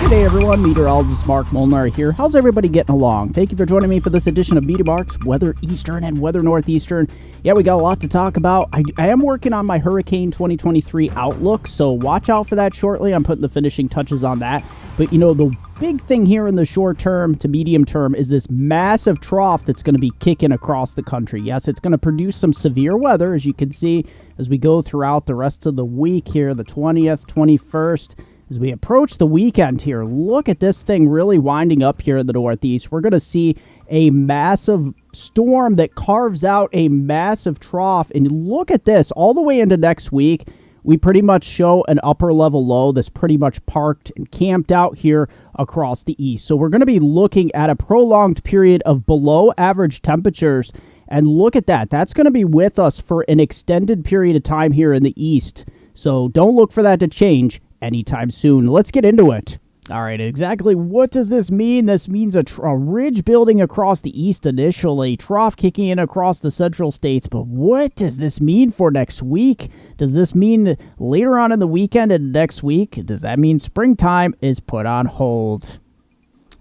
Hey everyone, meteorologist Mark Molnar here. How's everybody getting along? Thank you for joining me for this edition of Meteor Marks, Weather Eastern and Weather Northeastern. Yeah, we got a lot to talk about. I am working on my Hurricane 2023 outlook, so watch out for that shortly. I'm putting the finishing touches on that. But you know, the big thing here in the short term to medium term is this massive trough that's going to be kicking across the country. Yes, it's going to produce some severe weather, as you can see, as we go throughout the rest of the week here, the 20th, 21st. As we approach the weekend here, look at this thing really winding up here in the Northeast. We're going to see a massive storm that carves out a massive trough. And look at this, all the way into next week, we pretty much show an upper level low that's pretty much parked and camped out here across the east. So we're going to be looking at a prolonged period of below average temperatures. And look at that. That's going to be with us for an extended period of time here in the east. So don't look for that to change anytime soon. Let's get into it. All right, exactly what does this mean? This means a ridge building across the east initially, trough kicking in across the central states. But what does this mean for next week? Does this mean later on in the weekend and next week? Does that mean springtime is put on hold?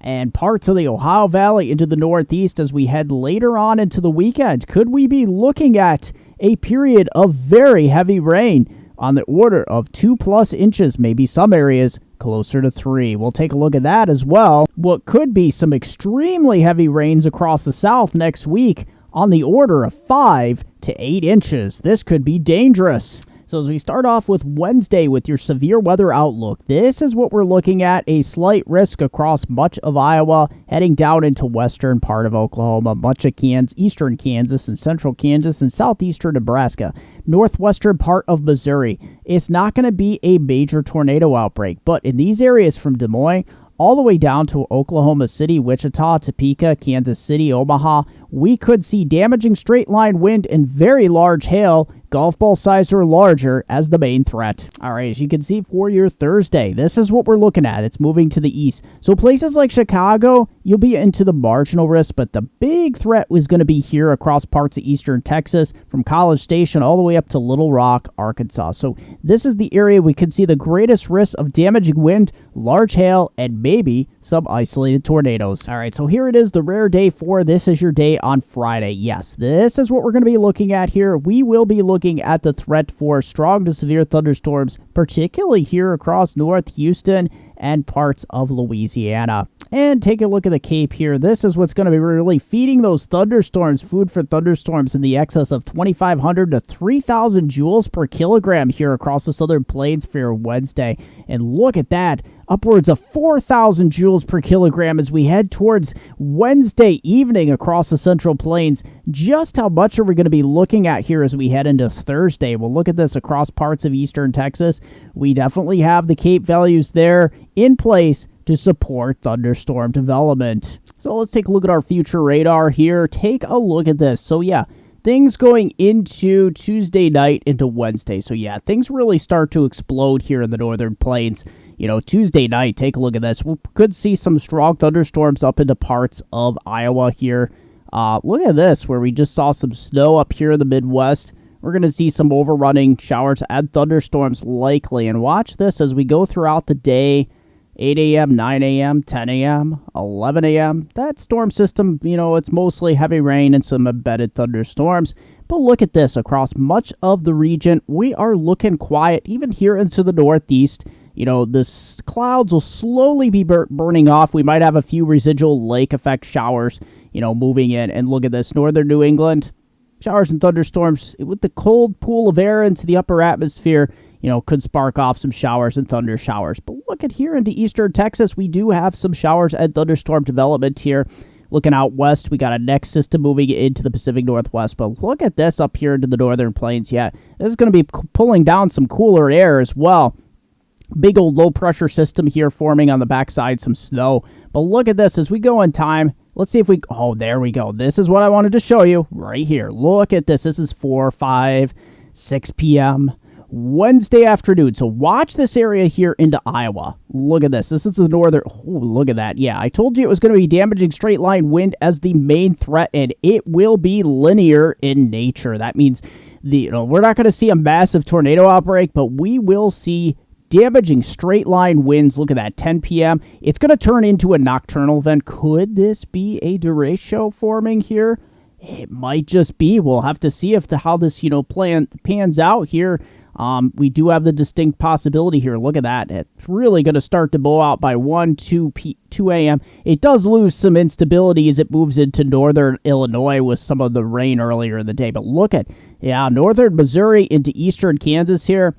And parts of the Ohio Valley into the Northeast as we head later on into the weekend. Could we be looking at a period of very heavy rain on the order of 2+ inches, maybe some areas closer to 3. We'll take a look at that as well. What could be some extremely heavy rains across the south next week on the order of 5 to 8 inches. This could be dangerous. So as we start off with Wednesday with your severe weather outlook, this is what we're looking at, a slight risk across much of Iowa, heading down into western part of Oklahoma, much of Kansas, eastern Kansas and central Kansas and southeastern Nebraska, northwestern part of Missouri. It's not going to be a major tornado outbreak, but in these areas from Des Moines all the way down to Oklahoma City, Wichita, Topeka, Kansas City, Omaha, we could see damaging straight line wind and very large hail, golf ball size or larger, as the main threat. All right, as you can see for your Thursday, this is what we're looking at. It's moving to the east. So places like Chicago, you'll be into the marginal risk, but the big threat was going to be here across parts of eastern Texas, from College Station all the way up to Little Rock, Arkansas. So this is the area we could see the greatest risk of damaging wind, large hail, and maybe some isolated tornadoes. All right, so here it is, the rare day 4. This is your day on Friday. Yes, this is what we're going to be looking at here. We will be looking at the threat for strong to severe thunderstorms, particularly here across North Houston and parts of Louisiana. And take a look at the Cape here. This is what's going to be really feeding those thunderstorms, food for thunderstorms in the excess of 2,500 to 3,000 joules per kilogram here across the southern plains for Wednesday. And look at that, upwards of 4,000 joules per kilogram as we head towards Wednesday evening across the central plains. Just how much are we going to be looking at here as we head into Thursday? We'll look at this across parts of eastern Texas. We definitely have the Cape values there in place to support thunderstorm development. So let's take a look at our future radar here. Take a look at this. So yeah, things going into Tuesday night into Wednesday. So yeah, things really start to explode here in the northern plains. You know, Tuesday night, take a look at this. We could see some strong thunderstorms up into parts of Iowa here. Look at this, where we just saw some snow up here in the Midwest. We're going to see some overrunning showers and thunderstorms likely. And watch this as we go throughout the day. 8 a.m., 9 a.m., 10 a.m., 11 a.m. That storm system, you know, it's mostly heavy rain and some embedded thunderstorms. But look at this. Across much of the region, we are looking quiet, even here into the Northeast. You know, the clouds will slowly be burning off. We might have a few residual lake effect showers, you know, moving in. And look at this. Northern New England, showers and thunderstorms with the cold pool of air into the upper atmosphere, you know, could spark off some showers and thunder showers. But look at here into eastern Texas, we do have some showers and thunderstorm development here. Looking out west, we got a next system moving into the Pacific Northwest. But look at this up here into the northern plains. Yeah, this is going to be pulling down some cooler air as well. Big old low pressure system here forming on the backside, some snow. But look at this as we go in time. Let's see if we, oh, there we go. This is what I wanted to show you right here. Look at this. This is 4, 5, 6 p.m. Wednesday afternoon. So watch this area here into Iowa. Look at this. This is the northern. Oh, look at that. Yeah, I told you it was going to be damaging straight line wind as the main threat, and it will be linear in nature. That means we're not going to see a massive tornado outbreak, but we will see damaging straight line winds. Look at that, 10 p.m. It's going to turn into a nocturnal event. Could this be a derecho forming here? It might just be. We'll have to see if how this pans out here. We do have the distinct possibility here. Look at that. It's really going to start to blow out by 2 a.m. It does lose some instability as it moves into northern Illinois with some of the rain earlier in the day. But look at, northern Missouri into eastern Kansas here.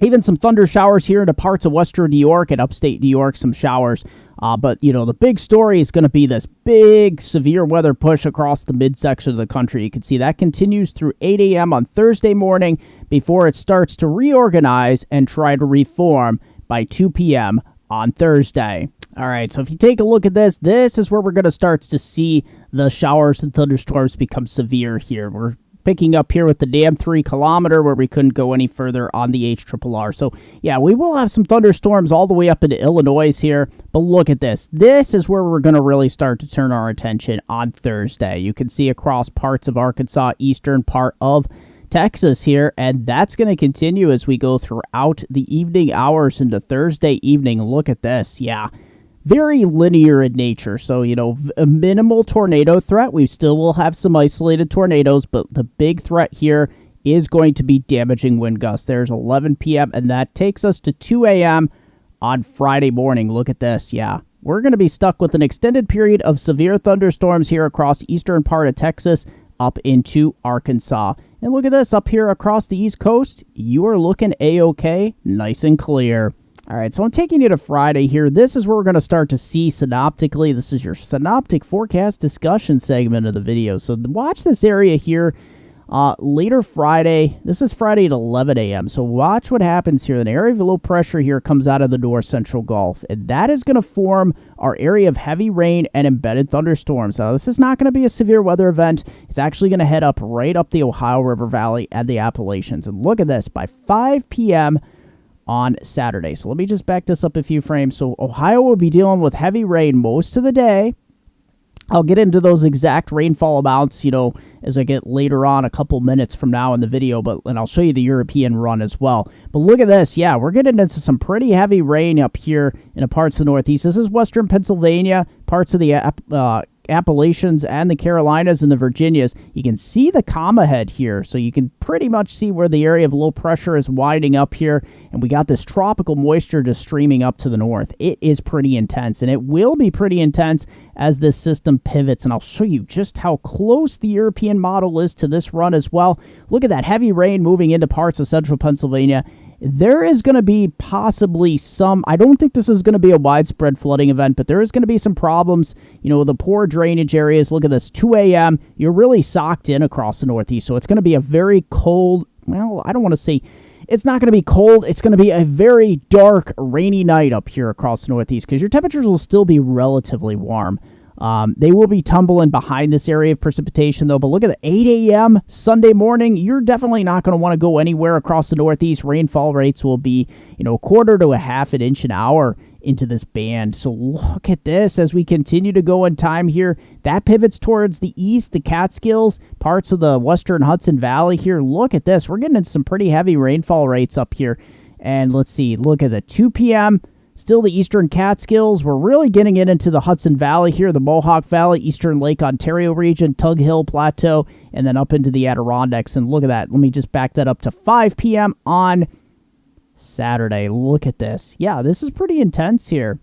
Even some thunder showers here into parts of western New York and upstate New York, some showers. But, the big story is going to be this big severe weather push across the midsection of the country. You can see that continues through 8 a.m. on Thursday morning before it starts to reorganize and try to reform by 2 p.m. on Thursday. All right, so if you take a look at this is where we're going to start to see the showers and thunderstorms become severe here. We're picking up here with the damn 3 kilometer where we couldn't go any further on the HRRR. So, yeah, we will have some thunderstorms all the way up into Illinois here. But look at this. This is where we're going to really start to turn our attention on Thursday. You can see across parts of Arkansas, eastern part of Texas here, and that's going to continue as we go throughout the evening hours into Thursday evening. Look at this. Yeah. Very linear in nature. So, a minimal tornado threat. We still will have some isolated tornadoes, but the big threat here is going to be damaging wind gusts. There's 11 p.m., and that takes us to 2 a.m. on Friday morning. Look at this. Yeah, we're going to be stuck with an extended period of severe thunderstorms here across eastern part of Texas up into Arkansas. And look at this. Up here across the East Coast, you are looking A-OK, nice and clear. All right, so I'm taking you to Friday here. This is where we're going to start to see synoptically. This is your synoptic forecast discussion segment of the video. So watch this area here later Friday. This is Friday at 11 a.m. So watch what happens here. An area of low pressure here comes out of the North Central Gulf, and that is going to form our area of heavy rain and embedded thunderstorms. Now, this is not going to be a severe weather event. It's actually going to head up right up the Ohio River Valley and the Appalachians. And look at this. By 5 p.m., on Saturday. So let me just back this up a few frames. So Ohio will be dealing with heavy rain most of the day. I'll get into those exact rainfall amounts, as I get later on a couple minutes from now in the video, and I'll show you the European run as well. But look at this. Yeah, we're getting into some pretty heavy rain up here in the parts of the Northeast. This is western Pennsylvania, parts of the Appalachians and the Carolinas and the Virginias. You can see the comma head here, so you can pretty much see where the area of low pressure is winding up here, and we got this tropical moisture just streaming up to the north. It is pretty intense, and it will be pretty intense as this system pivots, and I'll show you just how close the European model is to this run as well. Look at that heavy rain moving into parts of central Pennsylvania. There is going to be possibly some, I don't think this is going to be a widespread flooding event, but there is going to be some problems, the poor drainage areas. Look at this, 2 a.m., you're really socked in across the Northeast, so it's going to be a very cold, I don't want to say, it's not going to be cold, it's going to be a very dark, rainy night up here across the Northeast, because your temperatures will still be relatively warm. They will be tumbling behind this area of precipitation, though. But look at the 8 a.m. Sunday morning. You're definitely not going to want to go anywhere across the Northeast. Rainfall rates will be, a quarter to a half an inch an hour into this band. So look at this as we continue to go in time here. That pivots towards the east, the Catskills, parts of the western Hudson Valley here. Look at this. We're getting into some pretty heavy rainfall rates up here. And let's see. Look at the 2 p.m. Still the eastern Catskills. We're really getting it into the Hudson Valley here, the Mohawk Valley, eastern Lake Ontario region, Tug Hill Plateau, and then up into the Adirondacks. And look at that. Let me just back that up to 5 p.m. on Saturday. Look at this. Yeah, this is pretty intense here.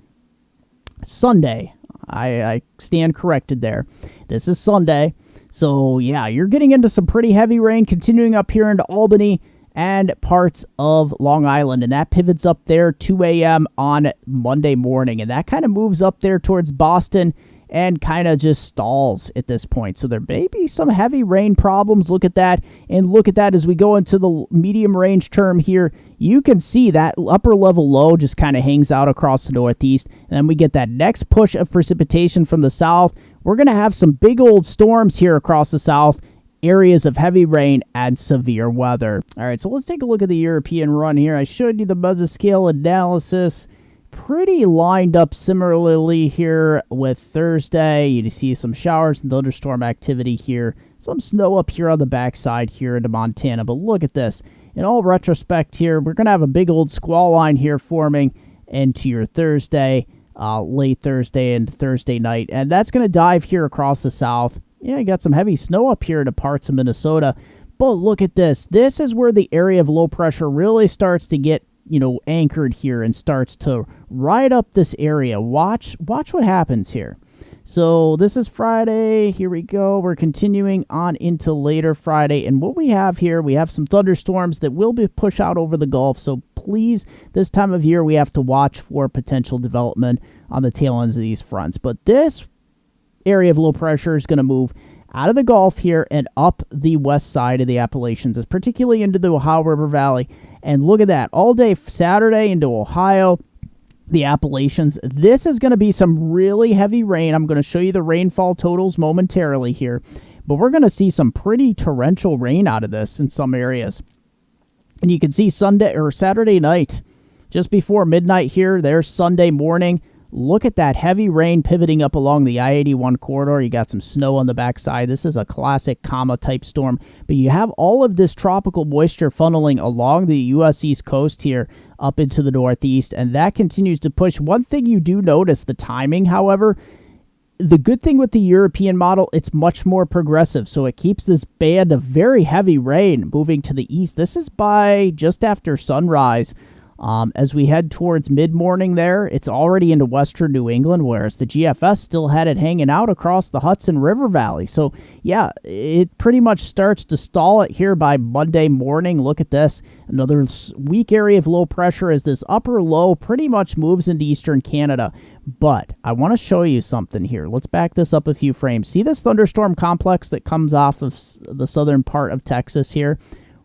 Sunday. I stand corrected there. This is Sunday. So, yeah, you're getting into some pretty heavy rain continuing up here into Albany and parts of Long Island, and that pivots up there 2 a.m. on Monday morning, and that kind of moves up there towards Boston and kind of just stalls at this point. So there may be some heavy rain problems. Look at that, and look at that as we go into the medium range term here. You can see that upper level low just kind of hangs out across the Northeast, and then we get that next push of precipitation from the south. We're going to have some big old storms here across the south, areas of heavy rain and severe weather. All right, so let's take a look at the European run here. I showed you the mesoscale analysis. Pretty lined up similarly here with Thursday. You see some showers and thunderstorm activity here. Some snow up here on the backside here into Montana. But look at this. in all retrospect here, we're going to have a big old squall line here forming into your Thursday, late Thursday and Thursday night. And that's going to dive here across the south. Yeah, you got some heavy snow up here to parts of Minnesota. But look at this. This is where the area of low pressure really starts to get, anchored here and starts to ride up this area. Watch what happens here. So this is Friday. Here we go. We're continuing on into later Friday. And what we have here, we have some thunderstorms that will be pushed out over the Gulf. So please, this time of year, we have to watch for potential development on the tail ends of these fronts. But this area of low pressure is going to move out of the Gulf here and up the west side of the Appalachians, particularly into the Ohio River Valley. And look at that. All day Saturday into Ohio, the Appalachians. This is going to be some really heavy rain. I'm going to show you the rainfall totals momentarily here. But we're going to see some pretty torrential rain out of this in some areas. And you can see Sunday or Saturday night, just before midnight here, there's Sunday morning. Look at that heavy rain pivoting up along the I-81 corridor. You got some snow on the backside. This is a classic comma-type storm. But you have all of this tropical moisture funneling along the U.S. East Coast here up into the Northeast, and that continues to push. One thing you do notice, the timing, however, the good thing with the European model, it's much more progressive. So it keeps this band of very heavy rain moving to the east. This is by just after sunrise. As we head towards mid-morning there, it's already into western New England, whereas the GFS still had it hanging out across the Hudson River Valley. So, yeah, it pretty much starts to stall it here by Monday morning. Look at this. Another weak area of low pressure as this upper low pretty much moves into eastern Canada. But I want to show you something here. Let's back this up a few frames. See this thunderstorm complex that comes off of the southern part of Texas here?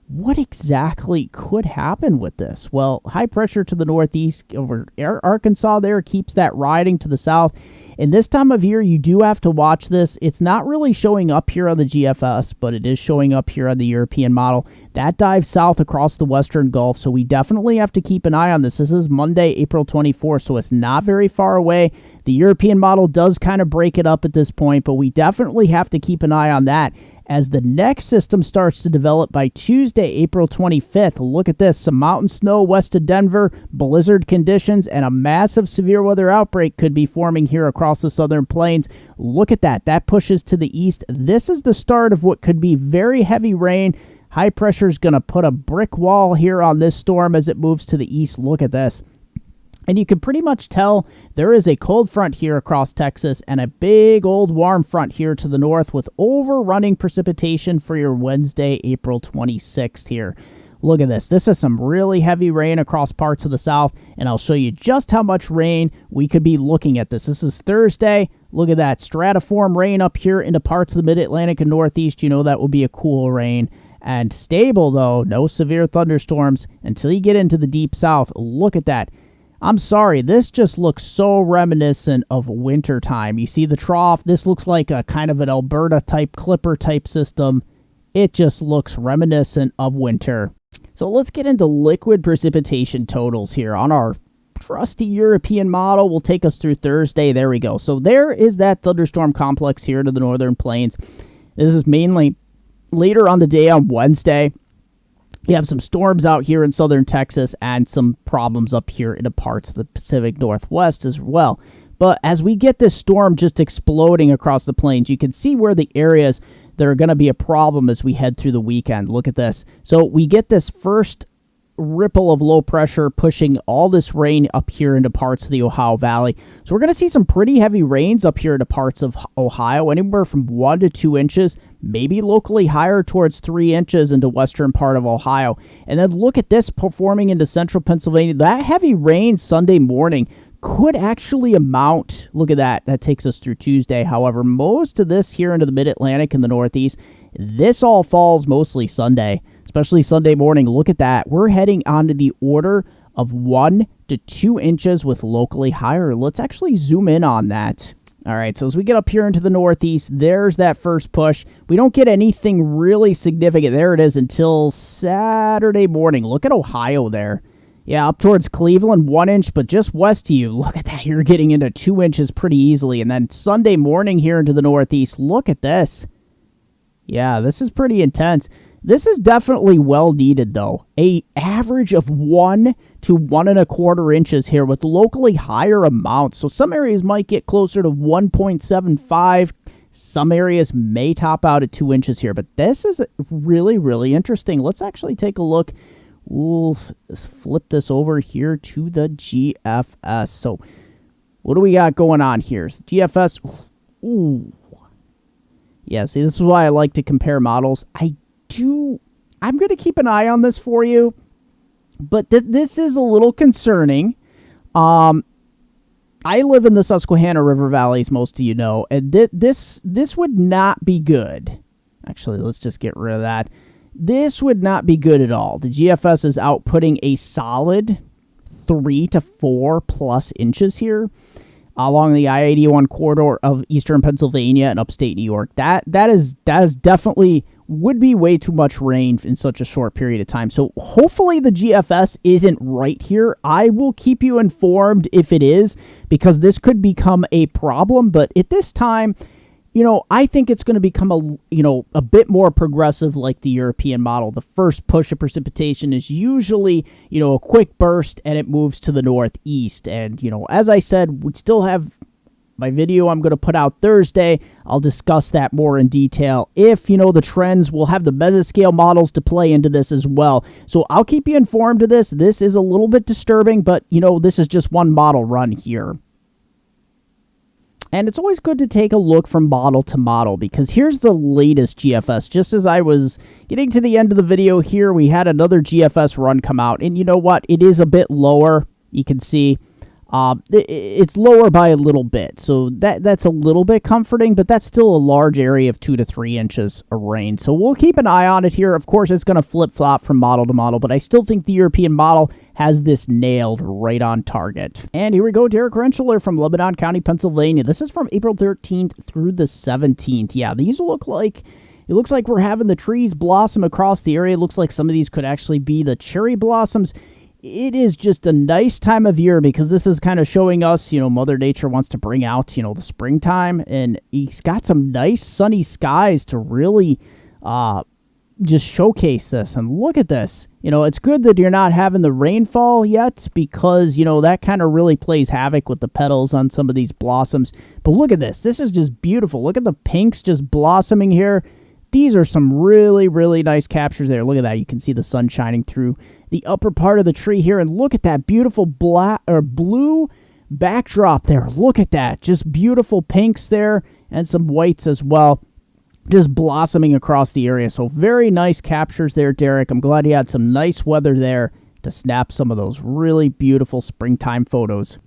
What exactly could happen with this? Well, high pressure to the northeast over Arkansas there keeps that riding to the south. And this time of year, you do have to watch this. It's not really showing up here on the GFS, but it is showing up here on the European model. That dives south across the western Gulf, so we definitely have to keep an eye on this. This is Monday, April 24th, so it's not very far away. The European model does kind of break it up at this point, but we definitely have to keep an eye on that. As the next system starts to develop by Tuesday, April 25th, look at this. Some mountain snow west of Denver, blizzard conditions, and a massive severe weather outbreak could be forming here across the southern plains. Look at that. That pushes to the east. This is the start of what could be very heavy rain. High pressure is going to put a brick wall here on this storm as it moves to the east. Look at this. And you can pretty much tell there is a cold front here across Texas and a big old warm front here to the north with overrunning precipitation for your Wednesday, April 26th here. Look at this. This is some really heavy rain across parts of the south, and I'll show you just how much rain we could be looking at this. This is Thursday. Look at that. Stratiform rain up here into parts of the mid-Atlantic and northeast. You know that will be a cool rain. And stable, though. No severe thunderstorms until you get into the deep south. Look at that. I'm sorry, this just looks so reminiscent of winter time. You see the trough? This looks like a kind of an Alberta-type, Clipper-type system. It just looks reminiscent of winter. So let's get into liquid precipitation totals here on our trusty European model. Will take us through Thursday. There we go. So there is that thunderstorm complex here to the northern plains. This is mainly later on the day on Wednesday. You have some storms out here in southern Texas and some problems up here in the parts of the Pacific Northwest as well. But as we get this storm just exploding across the plains, you can see where the areas that are going to be a problem as we head through the weekend. Look at this. So we get this first ripple of low pressure pushing all this rain up here into parts of the Ohio Valley. So we're going to see some pretty heavy rains up here into parts of Ohio, anywhere from 1 to 2 inches, maybe locally higher towards 3 inches into western part of Ohio. And then look at this performing into central Pennsylvania. That heavy rain Sunday morning could actually amount, look at that, that takes us through Tuesday. However, most of this here into the mid-Atlantic and the Northeast, this all falls mostly Sunday, especially Sunday morning. Look at that. We're heading onto the order of 1 to 2 inches with locally higher. Let's actually zoom in on that. All right, so as we get up here into the Northeast, there's that first push. We don't get anything really significant. There it is until Saturday morning. Look at Ohio there. Yeah, up towards Cleveland, 1 inch, but just west of you, look at that. You're getting into 2 inches pretty easily. And then Sunday morning here into the Northeast, look at this. Yeah, this is pretty intense. This is definitely well needed, though. A average of 1 to 1.25 inches here with locally higher amounts. So some areas might get closer to 1.75. Some areas may top out at 2 inches here, but this is really, really interesting. Let's actually take a look. We'll flip this over here to the GFS. So what do we got going on here? GFS, ooh. Yeah, see, this is why I like to compare models. I'm going to keep an eye on this for you, but this is a little concerning. I live in the Susquehanna River Valley, as most of you know, and this would not be good. Actually, let's just get rid of that. This would not be good at all. The GFS is outputting a solid 3 to 4 plus inches here along the I-81 corridor of eastern Pennsylvania and upstate New York. That is definitely would be way too much rain in such a short period of time. So hopefully the GFS isn't right here. I will keep you informed if it is, because this could become a problem. But at this time, I think it's going to become a bit more progressive like the European model. The first push of precipitation is usually, a quick burst and it moves to the northeast. And, as I said, we still have my video I'm going to put out Thursday. I'll discuss that more in detail. If, the trends, we'll have the mesoscale models to play into this as well. So I'll keep you informed of this. This is a little bit disturbing, but, this is just one model run here. And it's always good to take a look from model to model, because here's the latest GFS. Just as I was getting to the end of the video here, we had another GFS run come out. And you know what? It is a bit lower. You can see it's lower by a little bit. So that's a little bit comforting, but that's still a large area of 2 to 3 inches of rain. So we'll keep an eye on it here. Of course, it's going to flip-flop from model to model, but I still think the European model has this nailed right on target. And here we go, Derek Rentschler from Lebanon County, Pennsylvania. This is from April 13th through the 17th. Yeah, these look like, it looks like we're having the trees blossom across the area. It looks like some of these could actually be the cherry blossoms. It is just a nice time of year, because this is kind of showing us, Mother Nature wants to bring out, the springtime, and he's got some nice sunny skies to really just showcase this. And look at this. It's good that you're not having the rainfall yet, because, that kind of really plays havoc with the petals on some of these blossoms. But look at this. This is just beautiful. Look at the pinks just blossoming here. These are some really, really nice captures there. Look at that. You can see the sun shining through the upper part of the tree here. And look at that beautiful blue backdrop there. Look at that. Just beautiful pinks there and some whites as well, just blossoming across the area. So very nice captures there, Derek. I'm glad you had some nice weather there to snap some of those really beautiful springtime photos.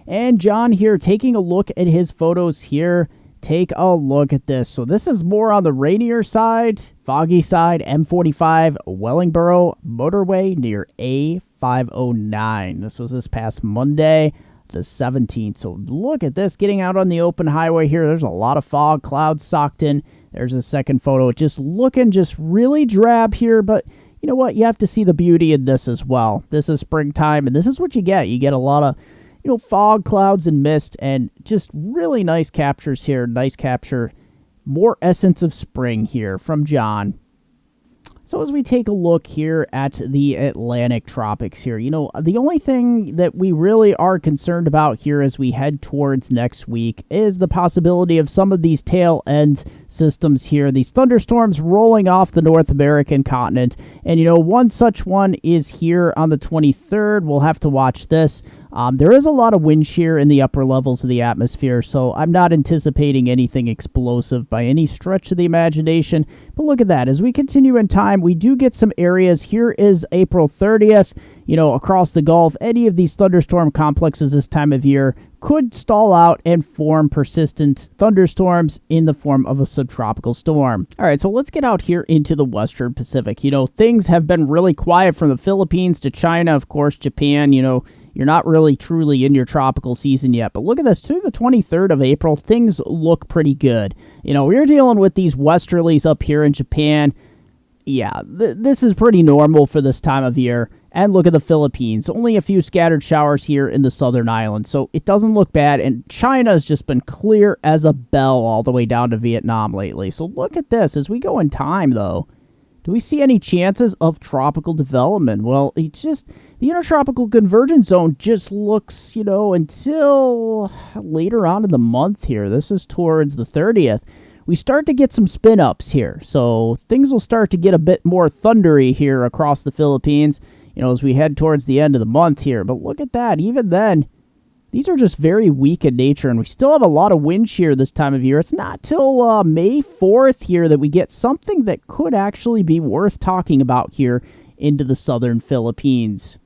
And John here taking a look at his photos here. Take a look at this. So this is more on the rainier side, foggy side, M45 Wellingborough motorway near A509. This was this past Monday, the 17th. So look at this, getting out on the open highway here. There's a lot of fog, clouds socked in. There's a second photo. Just looking just really drab here, but you know what? You have to see the beauty in this as well. This is springtime, and this is what you get. You get a lot of fog, clouds, and mist, and just really nice captures here. Nice capture. More essence of spring here from John. So as we take a look here at the Atlantic tropics here, the only thing that we really are concerned about here as we head towards next week is the possibility of some of these tail end systems here, these thunderstorms rolling off the North American continent. And, one such one is here on the 23rd. We'll have to watch this. There is a lot of wind shear in the upper levels of the atmosphere, so I'm not anticipating anything explosive by any stretch of the imagination. But look at that. As we continue in time, we do get some areas. Here is April 30th, across the Gulf. Any of these thunderstorm complexes this time of year could stall out and form persistent thunderstorms in the form of a subtropical storm. All right, so let's get out here into the Western Pacific. Things have been really quiet from the Philippines to China, of course, Japan, You're not really truly in your tropical season yet, but look at this. Through the 23rd of April, things look pretty good. We're dealing with these westerlies up here in Japan. Yeah, this is pretty normal for this time of year. And look at the Philippines. Only a few scattered showers here in the southern islands, so it doesn't look bad. And China has just been clear as a bell all the way down to Vietnam lately. So look at this. As we go in time, though, Do we see any chances of tropical development? Well, it's just the intertropical convergence zone just looks, until later on in the month here. This is towards the 30th. We start to get some spin ups here. So things will start to get a bit more thundery here across the Philippines, as we head towards the end of the month here. But look at that. Even then, these are just very weak in nature, and we still have a lot of wind shear this time of year. It's not till May 4th here that we get something that could actually be worth talking about here into the southern Philippines.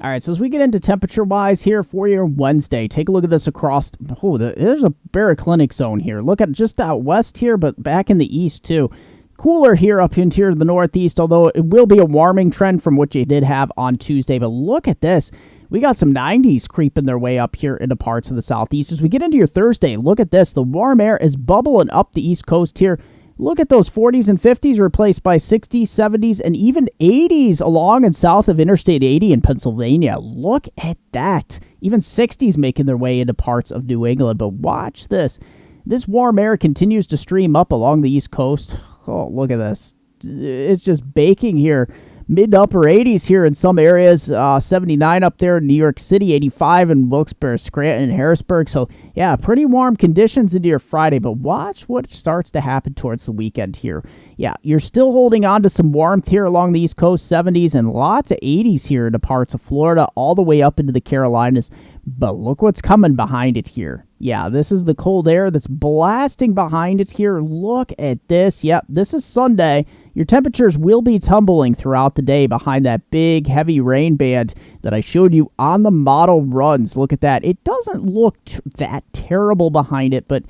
All right, so as we get into temperature-wise here for your Wednesday, take a look at this across. There's a baroclinic zone here. Look at just out west here, but back in the east too. Cooler here up into here to the northeast, although it will be a warming trend from what you did have on Tuesday. But look at this. We got some 90s creeping their way up here into parts of the southeast. As we get into your Thursday, look at this. The warm air is bubbling up the east coast here. Look at those 40s and 50s replaced by 60s, 70s, and even 80s along and south of Interstate 80 in Pennsylvania. Look at that. Even 60s making their way into parts of New England. But watch this. This warm air continues to stream up along the east coast. Oh, look at this. It's just baking here. Mid to upper 80s here in some areas, 79 up there in New York City, 85 in Wilkes-Barre, Scranton, and Harrisburg. So, yeah, pretty warm conditions into your Friday, but watch what starts to happen towards the weekend here. Yeah, you're still holding on to some warmth here along the East Coast, 70s, and lots of 80s here into parts of Florida, all the way up into the Carolinas. But look what's coming behind it here. Yeah, this is the cold air that's blasting behind it here. Look at this. Yep, this is Sunday. Your temperatures will be tumbling throughout the day behind that big, heavy rain band that I showed you on the model runs. Look at that. It doesn't look that terrible behind it, but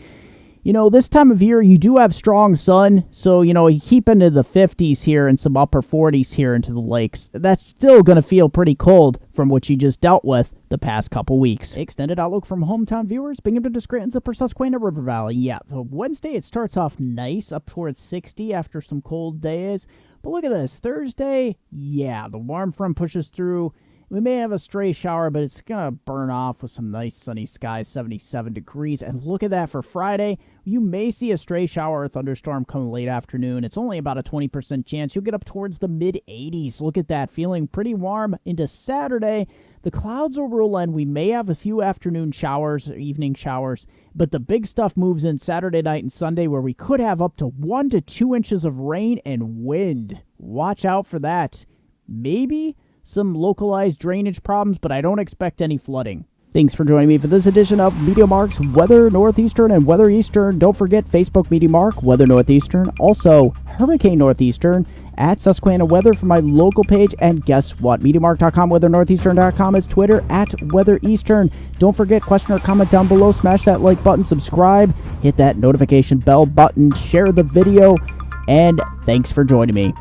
this time of year, you do have strong sun, so, you keep into the 50s here and some upper 40s here into the lakes. That's still going to feel pretty cold from what you just dealt with the past couple weeks. Extended outlook from hometown viewers, Binghamton to Scranton's Upper Susquehanna River Valley. Yeah, Wednesday, it starts off nice, up towards 60 after some cold days. But look at this. Thursday, yeah, the warm front pushes through. We may have a stray shower, but it's going to burn off with some nice sunny skies, 77 degrees. And look at that for Friday. You may see a stray shower or thunderstorm coming late afternoon. It's only about a 20% chance. You'll get up towards the mid-80s. Look at that, feeling pretty warm into Saturday. The clouds will roll in. We may have a few afternoon showers or evening showers, but the big stuff moves in Saturday night and Sunday where we could have up to 1 to 2 inches of rain and wind. Watch out for that. Maybe some localized drainage problems, but I don't expect any flooding. Thanks for joining me for this edition of MeteoMark's Weather Northeastern and Weather Eastern. Don't forget Facebook MeteoMark, Weather Northeastern, also Hurricane Northeastern, at Susquehanna Weather for my local page. And guess what? MeteoMark.com, WeatherNortheastern.com is Twitter at Weather Eastern. Don't forget, question or comment down below. Smash that like button, subscribe, hit that notification bell button, share the video, and thanks for joining me.